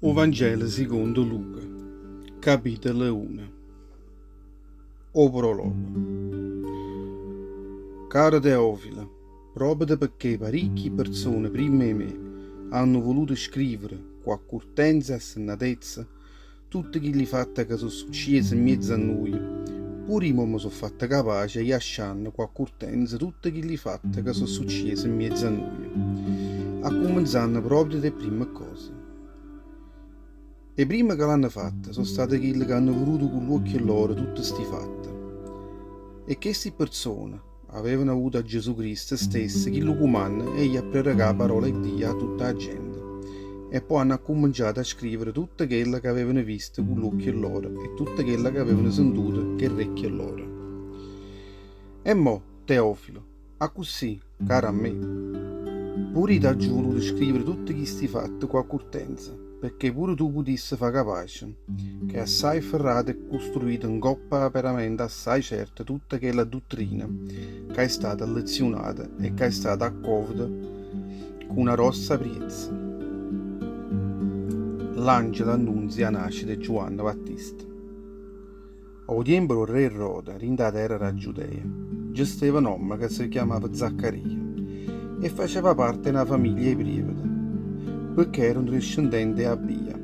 O Vangelo secondo Luca, capitolo 1. O prologo. Caro Teofilo, proprio perché parecchie persone prima di me hanno voluto scrivere con accortenza e assennatezza tutte quelle fatte che sono successe in mezzo a noi, pure io mi sono fatta capace di lasciare con accortenza tutte quelle fatte che sono successe in mezzo a noi, a cominciare proprio dalle prime cose. Le prime che l'hanno fatta sono state quelle che hanno voluto con l'occhio loro tutte sti fatte. E queste persone avevano avuto a Gesù Cristo stesso che lo comanda e gli ha predicato la parola di Dio a tutta la gente. E poi hanno cominciato a scrivere tutte quelle che avevano visto con l'occhio loro e tutte quelle che avevano sentito con l'orecchio loro. E mo, Teofilo, a così, caro a me, pure ti ho voluto scrivere tutti questi fatti con accortenza, perché pure tu potessi fare capace, che assai ferrato e costruito in coppa veramente assai certa tutta quella dottrina che è stata lezionata e che è stata accolta con una rossa priezza. L'angelo annunzia la nascita di Giovanni Battista. A tempo il re Erode, in da terra della Giudea, gestiva un uomo che si chiamava Zaccaria e faceva parte della famiglia ebrivida, perché era un discendente a Bia.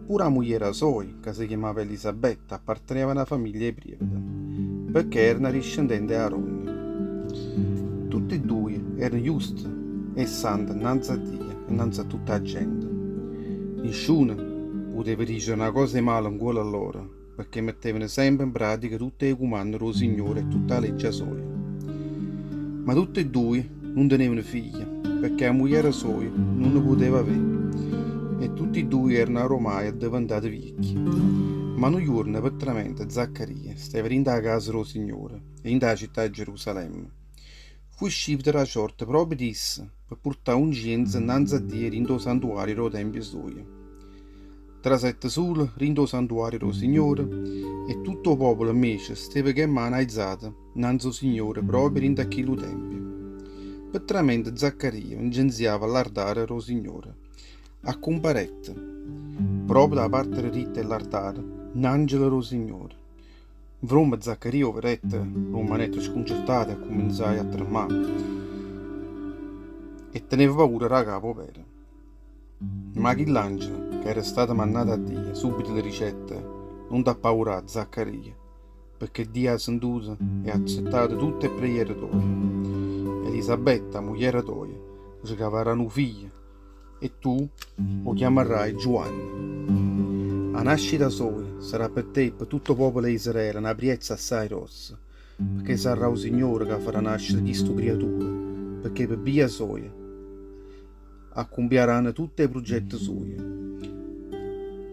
Pure la moglie sua, che si chiamava Elisabetta, apparteneva alla famiglia ebrivida, perché era una discendente a Aronne. Tutti e due erano giusti e santi innanzi a Dio e innanzi a tutta la gente. Nessuno poteva dire una cosa male in quella loro, perché mettevano sempre in pratica tutte le comandi del Signore e tutta la legge sua. Ma tutti e due non tenevano figli, perché la moglie sua non ne poteva avere, e tutti e due erano ormai diventati vecchi. Ma un giorno, veramente, Zaccaria stava in da casa del Signore, e in da città di Gerusalemme. Fu uscito dalla sorte proprio di essa, per portare ungenza innanzi a Dio in do santuario del tempio suo. Trasette solo in do santuario del Signore, e tutto il popolo invece stava che mano alzata innanzi al Signore proprio in aquel tempio. Petramente Zaccaria ingenziava l'ardare del Signore. A comparette, proprio da parte diritta dell'ardare, un angelo del Signore. Vrome Zaccaria verette, romanetto sconcertato e cominciai a tremare. E teneva paura da capo per. Ma quell'angelo, che era stato mandato a Dio, subito le ricette, non t'ha paura Zaccaria, perché Dio ha sentito e ha accettato tutte le preghiere tue. Elisabetta, moglie tua, ci cavarà un figlio, e tu lo chiamerai Giovanni. La nascita sua sarà per te e per tutto il popolo di Israele una priezza assai rossa, perché sarà il Signore che farà nascere questa creatura, perché per via sua accompiaranno tutti i progetti suoi.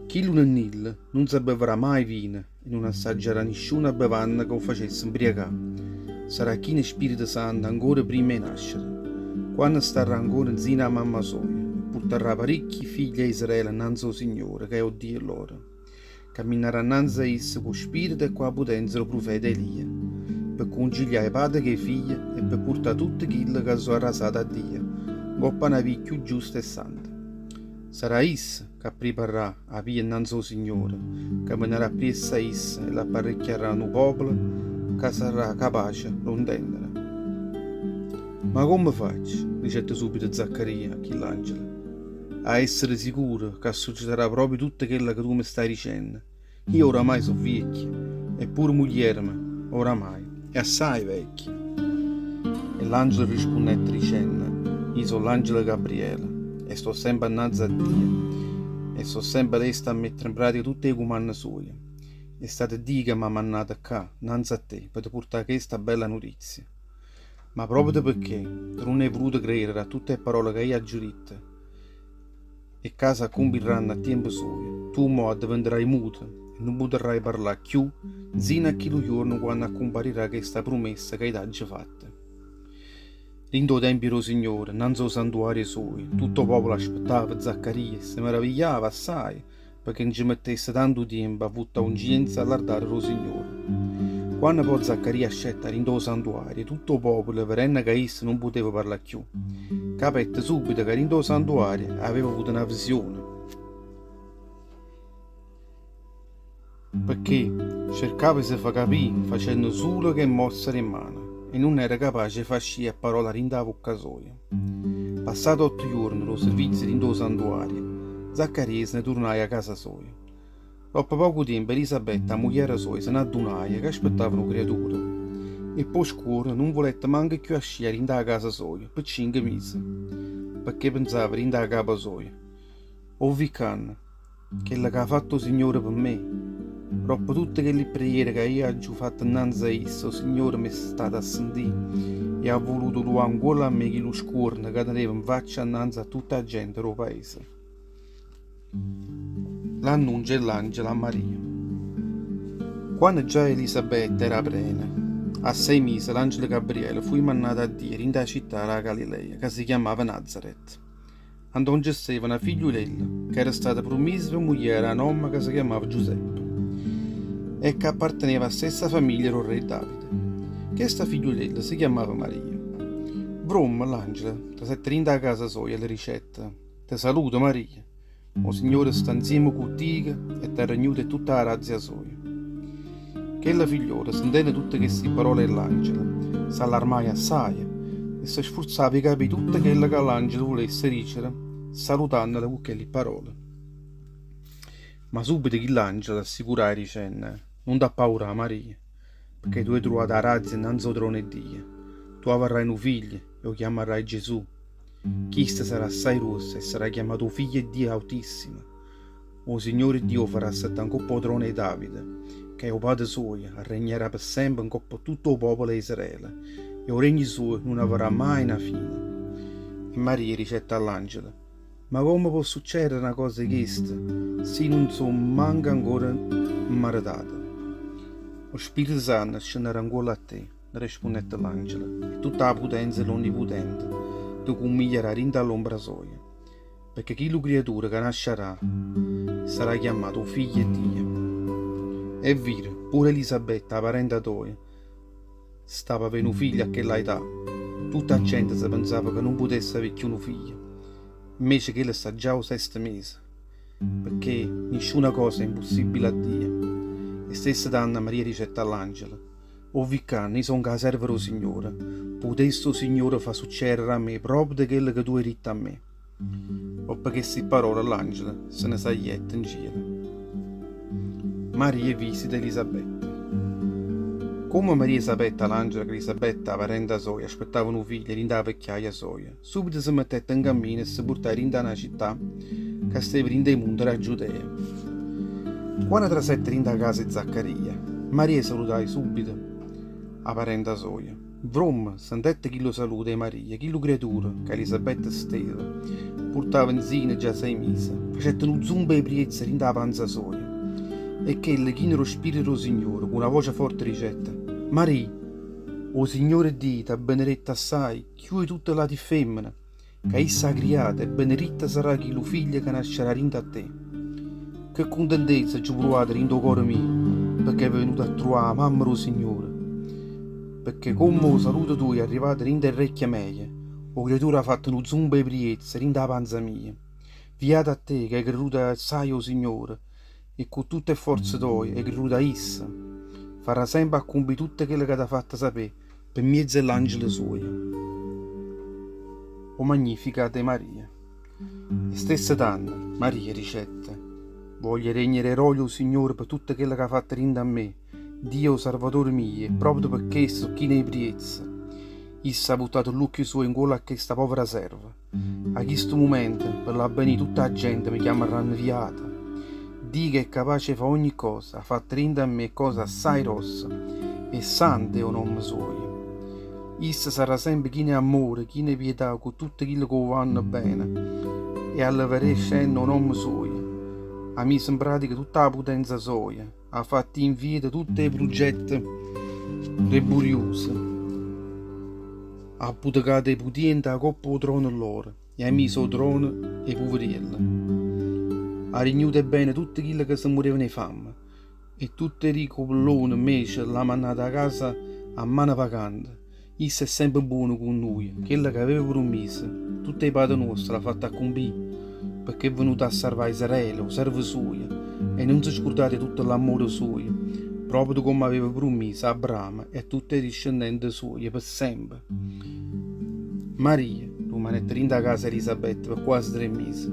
Chi l'unanil non si beverà mai vino e non assaggerà nessuna bevanda che lo facesse imbriacare. Sarà chi ne Spirito Santo ancora prima di nascere, quando starà ancora in zina a mamma sua, e porterà parecchi figli a Israele innanzi al Signore, che è il Dio loro. Camminerà innanzi a esso con spirito e con la potenza del profeta Elia, per conciliare padre che figlia e per portare tutti quelli che sono arrasati a Dio, coppa una via più giusta e santa. Sarà essa che preparerà la via innanzi al Signore, camminerà presso a essa e la apparecchierà un popolo che sarà capace di intendere. Ma come faccio, dicette subito Zaccaria, l'angelo, a essere sicuro che succederà proprio tutto quello che tu mi stai dicendo? Io oramai sono vecchio, eppure moglie mia oramai è assai vecchia. E l'angelo rispondette dicendo: io sono l'angelo Gabriele, e sto sempre innanzi a Dio, e sto sempre lesta a mettere in pratica tutte le comandi sue. È stato Dio che mi ha mandato qua, innanzi a te, per portare questa bella notizia. Ma proprio perché tu non hai voluto credere a tutte le parole che io ho giurate, e casa compiranno a tempo suo, tu mo diventerai muto e non potrai parlare più, sino a quel giorno quando accomparirà questa promessa che hai già fatta. Rindo tempio del Signore, innanzi al santuario suo, tutto il popolo aspettava Zaccaria e si meravigliava assai, perché non ci mettesse tanto tempo a vutta ungenza all'ardare del Signore. Quando poi Zaccaria scetta rindo al santuario, tutto il popolo, vedendo che esso non poteva parlare più, capette subito che rindo al santuario aveva avuto una visione. perché cercava di si fa capire facendo solo che mossere in mano e non era capace di far scia a parola rinda a bocca soia. Passato 8 giorni lo servizio rinda santuario, Zaccaria se ne tornai a casa sua. Dopo poco tempo Elisabetta, moglie sua, se ne adunai che aspettavano creatura e poi scuro non volette manco più uscire rinda a casa sua per 5 mesi, perché pensava rinda a capo sua. O vicano, quello che ha fatto il Signore per me, dopo tutte quelle preghiere che io ho fatto innanzi a esso, il Signore mi è stato a sentire e ha voluto lui ancora a me che lo scuorno che teneva in faccia innanzi a tutta la gente del paese. L'annuncio dell'angelo a Maria. Quando già Elisabetta era prena, a 6 mesi l'angelo Gabriele fu mandato a dire in da città della Galilea, che si chiamava Nazareth, dove c'era una figliolella che era stata promessa per moglie a un uomo che si chiamava Giuseppe e che apparteneva alla stessa famiglia del re Davide. Questa figliolella si chiamava Maria. Brom, l'angelo, ti sei trinta a casa sua alle ricette. Ti saluto Maria. O Signore sta insieme con te e ti ha regnuto tutta la razia sua. Quella figliola, sentendo tutte queste parole dell'angelo, si allarmai assai e si sforzava di capire tutto quello che l'angelo volesse dicere, salutandola con quelle parole. Ma subito che l'angelo assicurai dicendo: non dà paura Maria, perché tu hai trovato la razia innanzi al trono di Dio. Tu avrai un figlio e lo chiamerai Gesù. Questo sarà assai rosso e sarà chiamato figlio di Dio Altissimo. O Signore Dio farà settare un coppo trono di Davide, che è il padre suo, regnerà per sempre in coppo tutto il popolo di Israele, e il regno suo non avrà mai una fine. E Maria ricetta all'angelo: ma come può succedere una cosa di questa, se non sono manca ancora maritata? Lo Spirito Santo scenderà ancora a te, rispondette l'angelo, e tutta la potenza e l'onnipotente ti umilierà rinda all'ombra sua, perché chi la creatura che nascerà sarà chiamato figlio di Dio. È vero, pure Elisabetta, la parente tua, stava avendo un figlio a quella età. Tutta la gente si pensava che non potesse avere più un figlio, invece che lei sta già al 6° mese, perché nessuna cosa è impossibile a Dio. E stessa Anna Maria ricetta all'angelo: o vicano, io sono la serva del Signore, potesse Signore fa succedere a me proprio di quello che tu hai detto a me. Dopo queste parole l'angelo se ne saietta in giro. Maria visita Elisabetta. Come Maria sapeva l'angelo che Elisabetta, la parente sua, aspettava un figlio in da vecchiaia sua, subito si mettette in cammino e si portava in una città che stava in dei monti della Giudea. Quando trasette in da casa di Zaccaria, Maria salutava subito la parente sua. Vrom, sentette chi lo saluta di Maria, chi lo creatura, che Elisabetta stessa, portava in seno già 6 mesi, facette un zumba di priezza in da panza sua. E che le chino lo spirito del Signore, con una voce forte ricetta: Maria, o Signore Dio, t'ha benedetta assai, chiudi tutte le femmine, che essa ha criata, e benedetta sarà chi lo figlio che nascerà rinda a te. Che contentezza ci provate rinda il cuore mio, perché è venuto a trovare la mamma del Signore. Perché come lo saluto tu è arrivato rinda il orecchie mie, o creatura ha fatto un zumba di priezza rinda la panza mia. Viata a te che hai creduto assai o Signore, e con tutte le forze tue hai creduto a essa, farà sempre a compiere tutte quelle che ti ha fatto sapere per mezzo dell'angelo suo. O Magnificate Maria. E stessa Anna Maria ricette: voglio regnare eroe o Signore per tutte quelle che ha fatto rinda a me, Dio Salvatore mio, e proprio perché so chi ne priezza. Issa ha buttato l'occhio suo in gola a questa povera serva. A questo momento, per la bene di tutta la gente, mi chiameranno viata. Dio che è capace di fare ogni cosa, ha fatto rinda a me cose assai rosse, e santo è il nome suo. Issa sarà sempre chi ne amore, chi ne pietà, con tutti quelli che vanno bene, e alleverà scendo il nome suo. Ha messo in pratica tutta la potenza sua, ha fatto in vita tutti i progetti laboriosi, ha applicato i potenti a coppa del trono loro, e ha messo il trono ai poverelli. Ha regnuto bene tutti quelli che si morivano di fame, e tutti i ricchi polloni invece l'ha mandato a casa a mano vacante. Issa è sempre buono con noi, quella che aveva promesso, tutte le padre nostre l'ha fatta a compiere, perché è venuta a salvare Israele, o servo suo, e non si scordate tutto l'amore suo, proprio come aveva promesso a Abramo e a tutti i discendenti suoi per sempre. Maria rimanette in casa di Elisabetta per quasi 3 mesi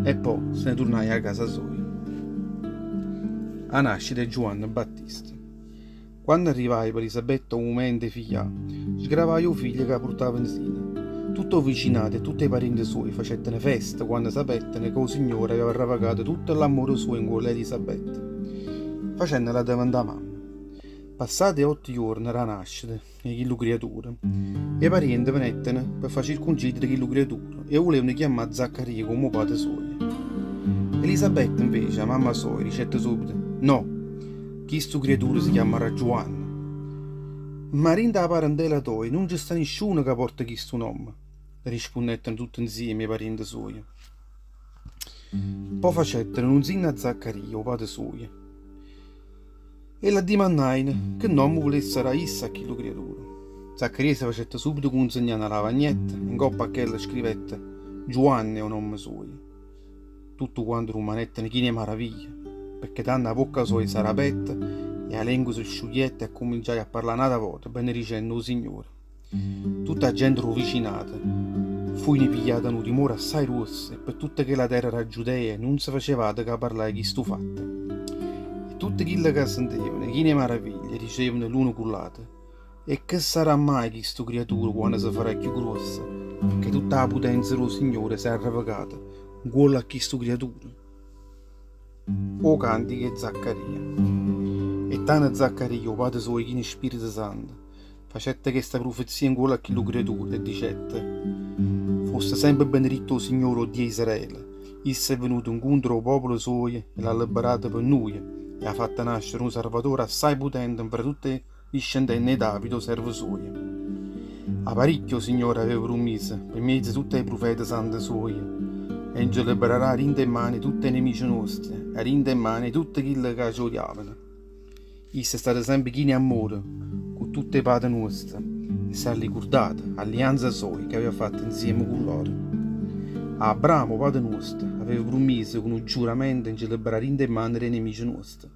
e poi se ne tornai a casa sua. A nascita di Giovanni Battista. Quando arrivai per Elisabetta un momento figlià, sgravai il figlio che portava in seno. Tutto vicinato e tutti i parenti suoi facettero festa quando sapettero che il Signore aveva ravagato tutto l'amore suo in quella Elisabetta, facendola davanti a mamma. Passati 8 giorni era nascita e chi creatura, e i parenti venettero per far circoncidere chi creatura e volevano chiamare Zaccaria come padre suo. Elisabetta invece, la mamma sua, dicette subito: no, questo creatura si chiamerà Giovanni. Ma rinda la parentela tua non c'è sta nessuno che porta questo nome, rispondettero tutti insieme i parenti suoi. Poi facettero un zinno a Zaccaria, o padre suo, e la dimannarono che nome volesse essere issa a quello creatura. Zaccaria si facette subito consegnare la lavagnetta, in coppa a quella scrivette: Giovanni è un nome suo. Tutto quanto rumanettano chi ne maraviglia, perché tanto la bocca sua sarà aperta e la lingua si sciogliette e cominciai a parlare un'altra volta, benedicendo il Signore. Tutta la gente ravvicinata fu pigliata un timore assai rosso e per tutta che la terra era Giudea non si faceva che parlare di sto fatto. E tutti quelli che sentivano, chi ne maraviglia, dicevano l'uno con l'altro: e che sarà mai questo creatura quando si farà più grossa, che tutta la potenza del Signore si è ravagata uguale a questo creatura? O cantico è Zaccaria. E tanto Zaccaria, o padre suo, chi ne Spirito Santo, facette questa profezia in quello a quello creatura e dicette: fosse sempre benedetto il Signore di Israele, essa è venuto incontro al popolo suo e l'ha liberato per noi e ha fatto nascere un Salvatore assai potente per tutti i discendenti di Davide, servo suo. A parecchio il Signore aveva promesso per mezzo di tutti i profeti santi suoi, e ci libererà rinde in mano tutti i nemici nostri e rinde in mano tutti quelli che ci odiavano. Essa è stata sempre china amore con tutte le padri nostre e si è ricordata l'alleanza sua che aveva fatto insieme con loro. A Abramo, padre nostro, aveva promesso con un giuramento di liberare rinde in mano i nemici nostri,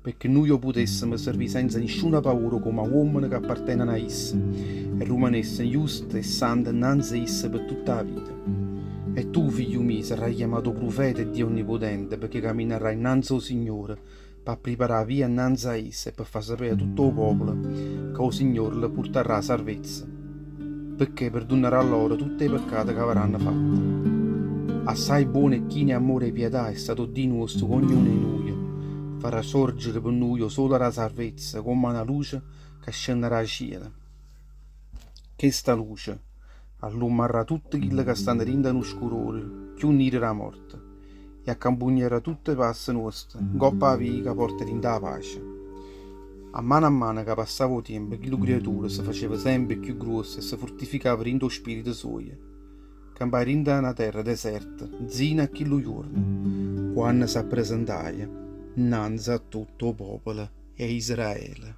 perché noi potessimo servire senza nessuna paura come uomini che appartengono a essa e rimanessero giusti e santi innanzi a essa per tutta la vita. E tu, figlio mio, sarai chiamato profeta e Dio onnipotente, perché camminerai innanzi al Signore per preparare via innanzi a essa e per far sapere a tutto il popolo che il Signore le porterà a salvezza, perché perdonerà loro tutti i peccati che avranno fatto. Assai buono e chino amore e pietà è stato di nostro con ognuno di noi, farà sorgere per noi solo la salvezza come una luce che scenderà al cielo. Questa luce allumerà tutti quelli che stanno in oscurore, più neri della morte, e accompagnerà tutti i passi nostri, coppa la via che porta in la pace. A mano che passava il tempo, quello creatura si faceva sempre più grosso e si fortificava in lo spirito suo. Campava in una terra deserta, zina a quello giorno, quando si presentava innanzi a tutto il popolo e Israele.